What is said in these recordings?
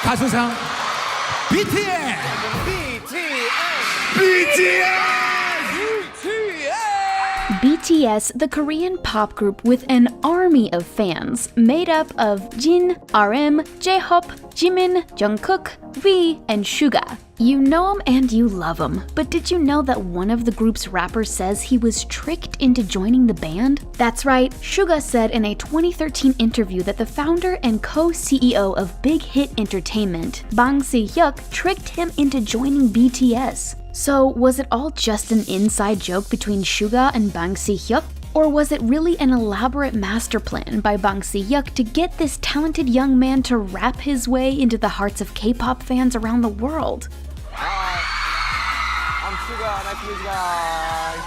가수상 BTS. BTS, the Korean pop group with an army of fans, made up of Jin, RM, J-Hope, Jimin, Jungkook, V, and Suga. You know him and you love him, but did you know that one of the group's rappers says he was tricked into joining the band? That's right, Suga said in a 2013 interview that the founder and co-CEO of Big Hit Entertainment, Bang Si-hyuk, tricked him into joining BTS. So, was it all just an inside joke between Suga and Bang Si-hyuk? Or was it really an elaborate master plan by Bang Si-hyuk to get this talented young man to rap his way into the hearts of K-pop fans around the world? I'm Suga, nice to meet you guys.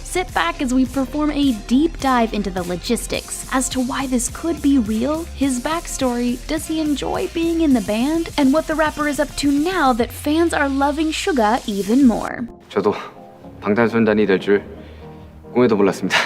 Sit back as we perform a deep dive into the logistics as to why this could be real, his backstory, does he enjoy being in the band, and what the rapper is up to now that fans are loving Suga even more. 저도 방탄소년단이 될 줄 꿈에도 몰랐습니다.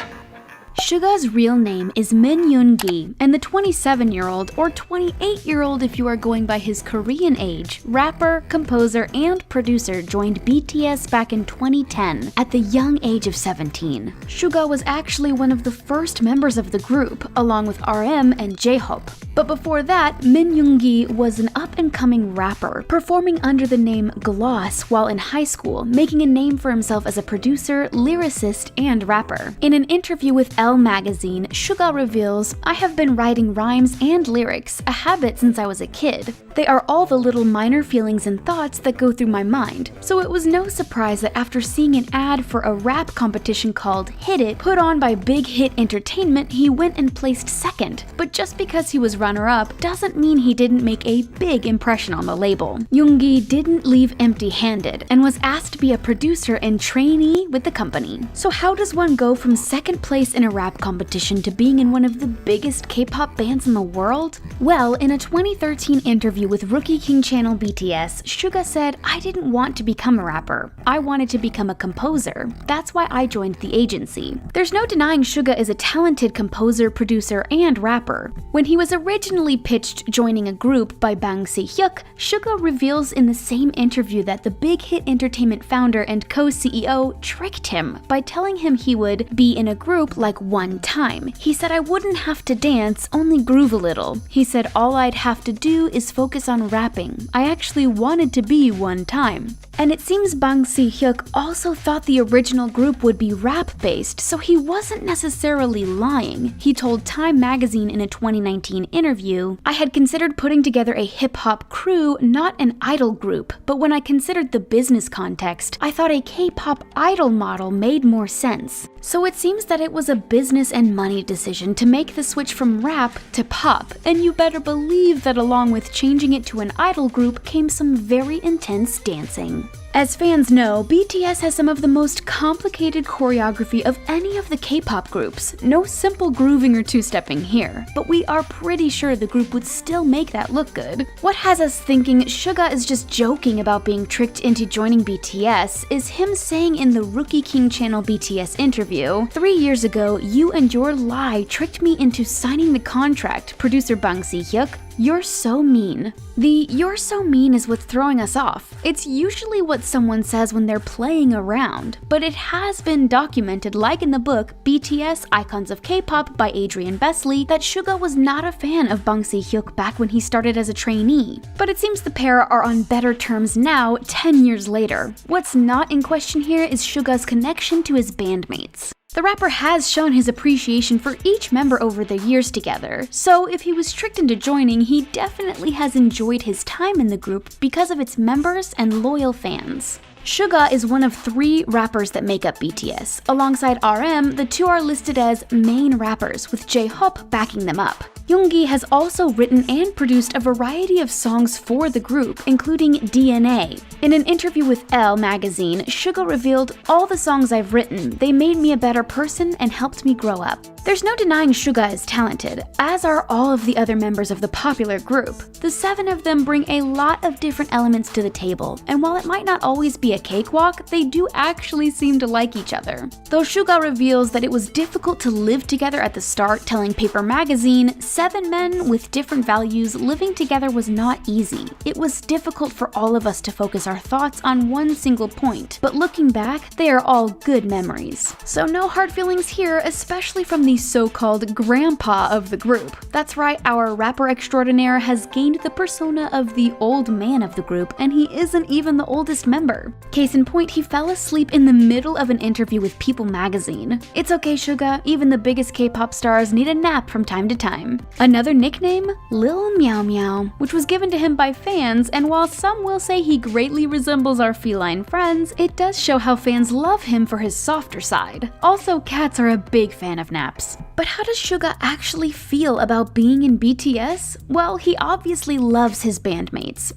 Suga's real name is Min Yoon-gi, and the 27-year-old, or 28-year-old if you are going by his Korean age, rapper, composer, and producer joined BTS back in 2010 at the young age of 17. Suga was actually one of the first members of the group, along with RM and J-Hope. But before that, Min Yoon-gi was an up-and-coming rapper, performing under the name Gloss while in high school, making a name for himself as a producer, lyricist, and rapper. In an interview with Elle magazine, Suga reveals, "I have been writing rhymes and lyrics, a habit since I was a kid. They are all the little minor feelings and thoughts that go through my mind. So it was no surprise that after seeing an ad for a rap competition called Hit It, put on by Big Hit Entertainment, he went and placed second. But just because he was runner-up doesn't mean he didn't make a big impression on the label." Yoongi didn't leave empty-handed and was asked to be a producer and trainee with the company. So how does one go from second place in a rap competition to being in one of the biggest K-pop bands in the world? Well, in a 2013 interview with Rookie King channel BTS, Suga said, "I didn't want to become a rapper. I wanted to become a composer. That's why I joined the agency." There's no denying Suga is a talented composer, producer, and rapper. When he was originally pitched joining a group by Bang Si-hyuk, Suga reveals in the same interview that the Big Hit Entertainment founder and co-CEO tricked him by telling him he would be in a group like One Time. He said, "I wouldn't have to dance, only groove a little." He said, "All I'd have to do is focus on rapping. I actually wanted to be One Time." And it seems Bang Si-hyuk also thought the original group would be rap-based, so he wasn't necessarily lying. He told Time magazine in a 2019 interview, "I had considered putting together a hip-hop crew, not an idol group, but when I considered the business context, I thought a K-pop idol model made more sense." So it seems that it was a business and money decision to make the switch from rap to pop, and you better believe that along with changing it to an idol group came some very intense dancing. As fans know, BTS has some of the most complicated choreography of any of the K-pop groups. No simple grooving or two-stepping here, but we are pretty sure the group would still make that look good. What has us thinking Suga is just joking about being tricked into joining BTS is him saying in the Rookie King channel BTS interview, "3 years ago, you and your lie tricked me into signing the contract, producer Bang Si-hyuk. You're so mean." The "you're so mean" is what's throwing us off. It's usually what someone says when they're playing around, but it has been documented, like in the book BTS Icons of K-Pop by Adrian Besley, that Suga was not a fan of Bang Si-hyuk back when he started as a trainee. But it seems the pair are on better terms now, 10 years later. What's not in question here is Suga's connection to his bandmates. The rapper has shown his appreciation for each member over the years together, so if he was tricked into joining, he definitely has enjoyed his time in the group because of its members and loyal fans. Suga is one of 3 rappers that make up BTS. Alongside RM, the two are listed as main rappers, with J-Hope backing them up. Yoongi has also written and produced a variety of songs for the group, including DNA. In an interview with Elle magazine, Suga revealed, "All the songs I've written, they made me a better person and helped me grow up." There's no denying Suga is talented, as are all of the other members of the popular group. The 7 of them bring a lot of different elements to the table, and while it might not always be a cakewalk, they do actually seem to like each other. Though Suga reveals that it was difficult to live together at the start, telling Paper Magazine, 7 men with different values living together was not easy. It was difficult for all of us to focus our thoughts on one single point, but looking back, they are all good memories. So no hard feelings here, especially from the so-called grandpa of the group. That's right, our rapper extraordinaire has gained the persona of the old man of the group, and he isn't even the oldest member. Case in point, he fell asleep in the middle of an interview with People Magazine. It's okay, Suga, even the biggest K-pop stars need a nap from time to time. Another nickname? Lil Meow Meow, which was given to him by fans, and while some will say he greatly resembles our feline friends, it does show how fans love him for his softer side. Also, cats are a big fan of naps. But how does Suga actually feel about being in BTS? Well, he obviously loves his bandmates.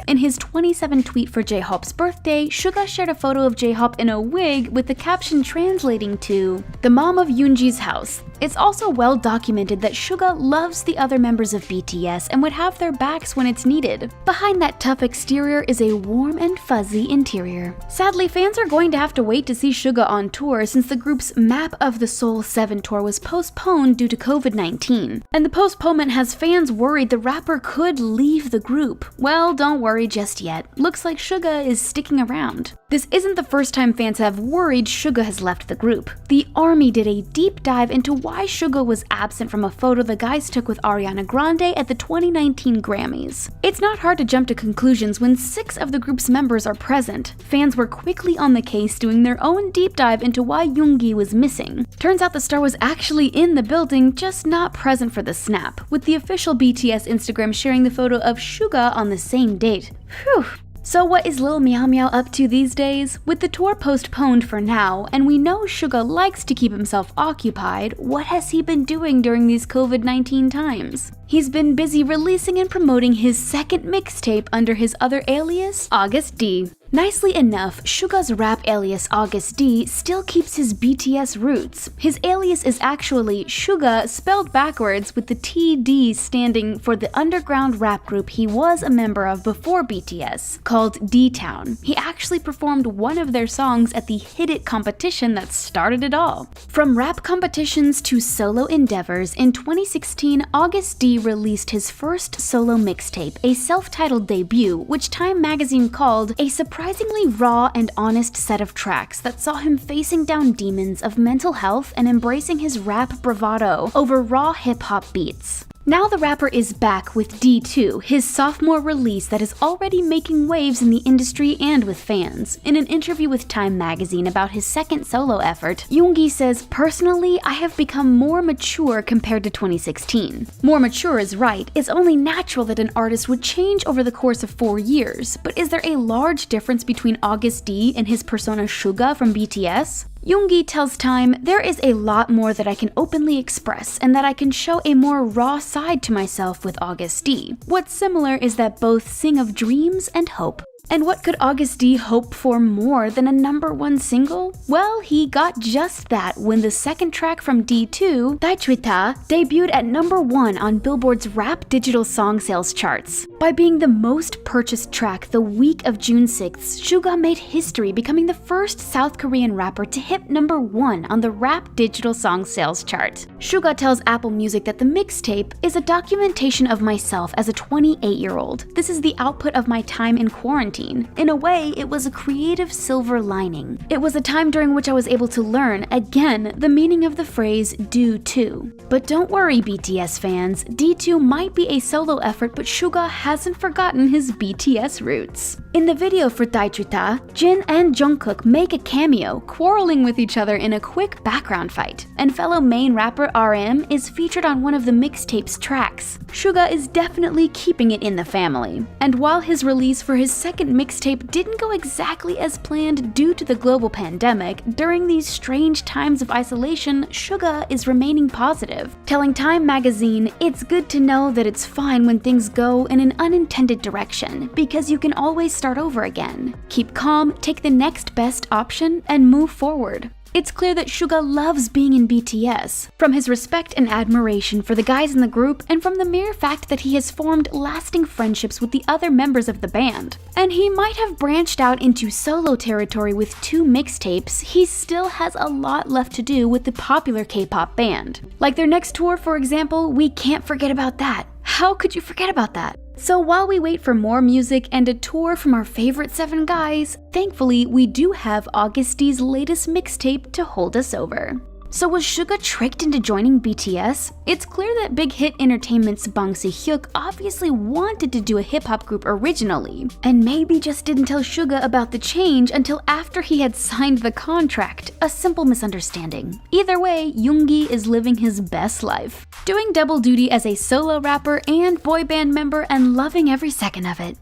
In his 27 tweet for J-Hope's birthday, Suga shared a photo of J-Hope in a wig with the caption translating to, "The mom of Yoonji's house." It's also well documented that Suga loves the other members of BTS and would have their backs when it's needed. Behind that tough exterior is a warm and fuzzy interior. Sadly, fans are going to have to wait to see Suga on tour since the group's Map of the Soul 7 tour was postponed due to COVID-19. And the postponement has fans worried the rapper could leave the group. Well, don't worry just yet. Looks like Suga is sticking around. This isn't the first time fans have worried Suga has left the group. The ARMY did a deep dive into why Suga was absent from a photo the guys took with Ariana Grande at the 2019 Grammys. It's not hard to jump to conclusions when 6 of the group's members are present. Fans were quickly on the case doing their own deep dive into why Yoongi was missing. Turns out the star was actually in the building, just not present for the snap, with the official BTS Instagram sharing the photo of Suga on the same date. Phew. So what is Lil Meow Meow up to these days? With the tour postponed for now, and we know Suga likes to keep himself occupied, what has he been doing during these COVID-19 times? He's been busy releasing and promoting his second mixtape under his other alias, August D. Nicely enough, Suga's rap alias August D still keeps his BTS roots. His alias is actually Suga spelled backwards, with the TD standing for the underground rap group he was a member of before BTS, called D-Town. He actually performed one of their songs at the Hit It competition that started it all. From rap competitions to solo endeavors, in 2016, August D released his first solo mixtape, a self-titled debut, which Time magazine called a surprisingly raw and honest set of tracks that saw him facing down demons of mental health and embracing his rap bravado over raw hip-hop beats. Now the rapper is back with D2, his sophomore release that is already making waves in the industry and with fans. In an interview with Time magazine about his second solo effort, Yoongi says, "Personally, I have become more mature compared to 2016. More mature is right. It's only natural that an artist would change over the course of 4 years. But is there a large difference between August D and his persona Suga from BTS? Yoongi tells Time, "There is a lot more that I can openly express and that I can show a more raw side to myself with August D. What's similar is that both sing of dreams and hope." And what could August D hope for more than a #1 single? Well, he got just that when the second track from D2, Daechwita, debuted at #1 on Billboard's Rap Digital Song Sales charts. By being the most purchased track the week of June 6th, Suga made history, becoming the first South Korean rapper to hit #1 on the Rap Digital Song Sales chart. Suga tells Apple Music that the mixtape is a documentation of myself as a 28-year-old. This is the output of my time in quarantine. In a way, it was a creative silver lining. It was a time during which I was able to learn, again, the meaning of the phrase "do too." But don't worry, BTS fans, D2 might be a solo effort, but Suga hasn't forgotten his BTS roots. In the video for Daechwita, Jin and Jungkook make a cameo, quarreling with each other in a quick background fight. And fellow main rapper RM is featured on one of the mixtape's tracks. Suga is definitely keeping it in the family. And while his release for his second mixtape didn't go exactly as planned due to the global pandemic, during these strange times of isolation, Suga is remaining positive, telling Time magazine, "It's good to know that it's fine when things go in an unintended direction, because you can always start over again. Keep calm, take the next best option, and move forward." It's clear that Suga loves being in BTS, from his respect and admiration for the guys in the group and from the mere fact that he has formed lasting friendships with the other members of the band. And he might have branched out into solo territory with 2 mixtapes, he still has a lot left to do with the popular K-pop band. Like their next tour, for example, we can't forget about that. How could you forget about that? So while we wait for more music and a tour from our favorite 7 guys, thankfully we do have August D's latest mixtape to hold us over. So was Suga tricked into joining BTS? It's clear that Big Hit Entertainment's Bang Si-hyuk obviously wanted to do a hip-hop group originally, and maybe just didn't tell Suga about the change until after he had signed the contract, a simple misunderstanding. Either way, Yoongi is living his best life, doing double duty as a solo rapper and boy band member and loving every second of it.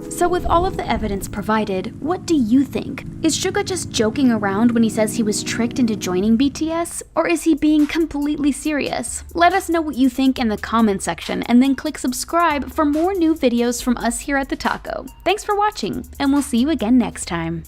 So with all of the evidence provided, what do you think? Is Suga just joking around when he says he was tricked into joining BTS? Or is he being completely serious? Let us know what you think in the comment section and then click subscribe for more new videos from us here at The Taco. Thanks for watching, and we'll see you again next time.